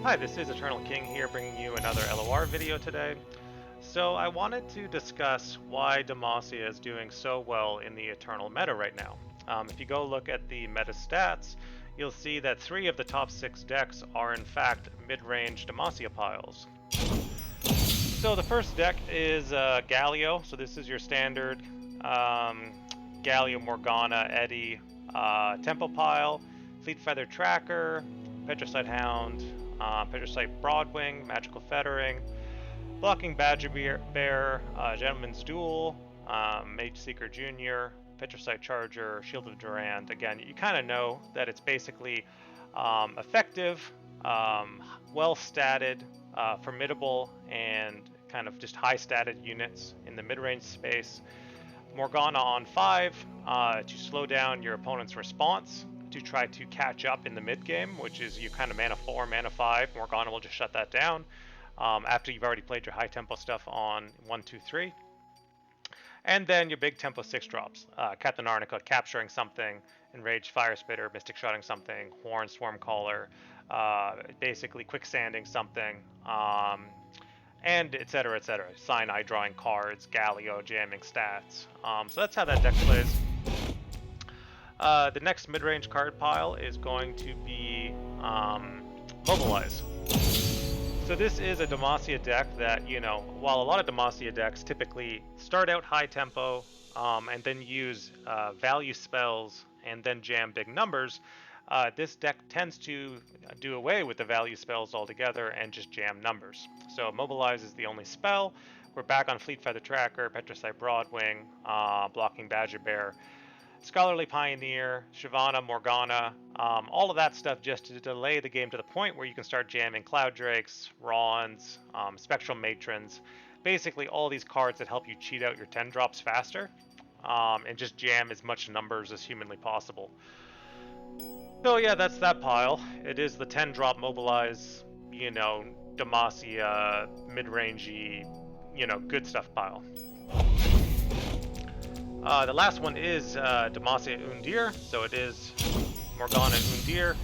Hi, this is Eternal King here, bringing you another LOR video today. So I wanted to discuss why Demacia is doing so well in the Eternal meta right now. If you go look at the meta stats, you'll see that 3 of the top 6 decks are in fact mid-range Demacia piles. So the first deck is Galio, so this is your standard Galio, Morgana, Eddy, Tempo pile, Fleet Feather Tracker, Petricite Hound, Petricite Broadwing, Magical Fettering, Blocking Badger Bear, Gentleman's Duel, Mage Seeker Jr., Petricite Charger, Shield of Durand. Again, you kind of know that it's basically effective, well-statted, formidable, and kind of just high-statted units in the mid-range space. Morgana on 5 to slow down your opponent's response, to try to catch up in the mid game, which is you kind of mana 4, mana 5. Morgana will just shut that down after you've already played your high tempo stuff on 1, 2, 3. And then your big tempo 6 drops. Captain Arnica capturing something, Enraged Fire Spitter, Mystic Shotting something, Horn Swarmcaller, basically quicksanding something, and etc. etc. Cyanide drawing cards, Galio jamming stats. So that's how that deck plays. The next mid-range card pile is going to be Mobilize. So this is a Demacia deck that, you know, while a lot of Demacia decks typically start out high tempo and then use value spells and then jam big numbers, this deck tends to do away with the value spells altogether and just jam numbers. So Mobilize is the only spell. We're back on Fleet Feather Tracker, Petricite Broadwing, Blocking Badger Bear, Scholarly Pioneer, Shivana, Morgana, all of that stuff just to delay the game to the point where you can start jamming Cloud Drakes, Rawns, Spectral Matrons, basically all these cards that help you cheat out your 10 drops faster, and just jam as much numbers as humanly possible. So yeah, that's that pile. It is the 10 drop Mobilize, you know, Demacia, mid-rangey, you know, good stuff pile. The last one is Demacia Undir, so it is Morgana Undir.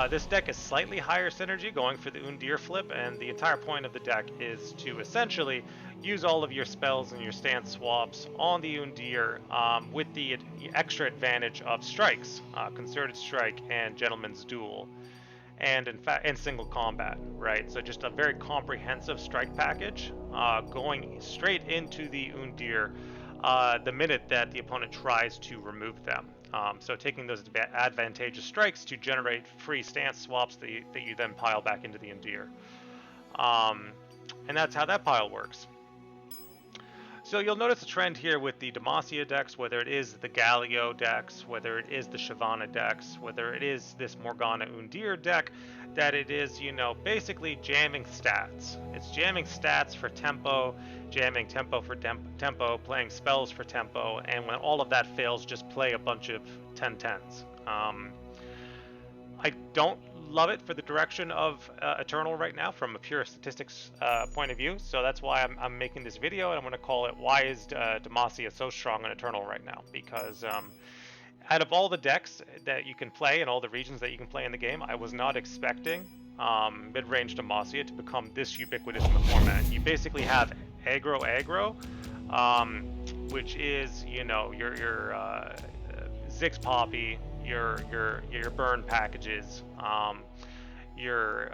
This deck is slightly higher synergy, going for the Undir flip, and the entire point of the deck is to essentially use all of your spells and your stance swaps on the Undir with the extra advantage of strikes, Concerted Strike and Gentleman's Duel, and in fact, and single combat, right? So just a very comprehensive strike package, going straight into the Undir the minute that the opponent tries to remove them. So taking those advantageous strikes to generate free stance swaps that you then pile back into the Undir. And that's how that pile works. So you'll notice a trend here with the Demacia decks, whether it is the Galio decks, whether it is the Shivana decks, whether it is this Morgana Undir deck, that it is, you know, basically jamming stats. It's jamming stats for tempo, jamming tempo for tempo, playing spells for tempo, and when all of that fails, just play a bunch of 10-10s. I don't love it for the direction of Eternal right now from a pure statistics point of view, so that's why I'm making this video, and I'm going to call it "Why is Demacia so strong in Eternal right now?" Because out of all the decks that you can play and all the regions that you can play in the game, I was not expecting mid-range Demacia to become this ubiquitous in the format. You basically have aggro, which is, you know, your Ziggs Poppy, your burn packages, you're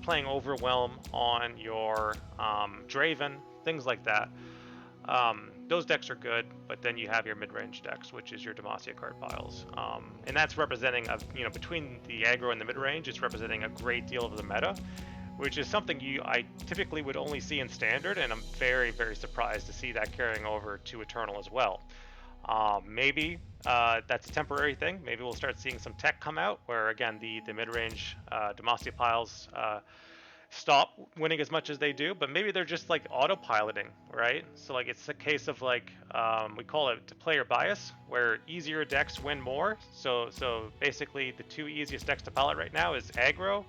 playing Overwhelm on your Draven, things like that. Those decks are good, but then you have your mid-range decks, which is your Demacia card piles, and that's representing between the aggro and the mid-range, it's representing a great deal of the meta, which is something I typically would only see in Standard, and I'm very, very surprised to see that carrying over to Eternal as well. Maybe that's a temporary thing. Maybe we'll start seeing some tech come out where, again, the mid-range Demacia piles stop winning as much as they do, but maybe they're just like autopiloting, right? So like it's a case of like we call it player bias, where easier decks win more. So basically the two easiest decks to pilot right now is aggro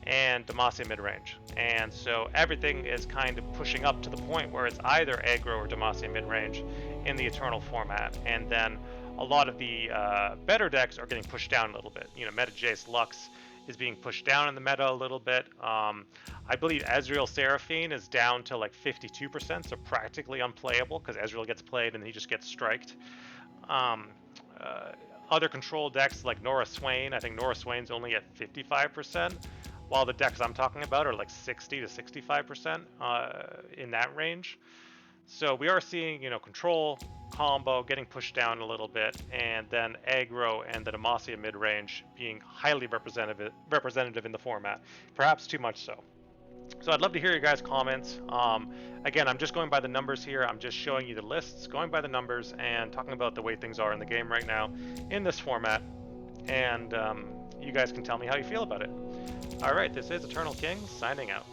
and Demacia mid-range, and so everything is kind of pushing up to the point where it's either aggro or Demacia mid-range in the Eternal format, and then a lot of the better decks are getting pushed down a little bit. You know, Meta Jace Lux is being pushed down in the meta a little bit. I believe Ezreal Seraphine is down to like 52%, so practically unplayable because Ezreal gets played and he just gets striked. Um, uh, Other control decks like Nora Swain, I think Nora Swain's only at 55%, while the decks I'm talking about are like 60 to 65% in that range. So we are seeing, control, combo getting pushed down a little bit, and then aggro and the Demacia mid-range being highly representative in the format, perhaps too much so. So I'd love to hear your guys' comments. Again, I'm just going by the numbers here. I'm just showing you the lists, going by the numbers, and talking about the way things are in the game right now in this format. And you guys can tell me how you feel about it. All right, this is Eternal King signing out.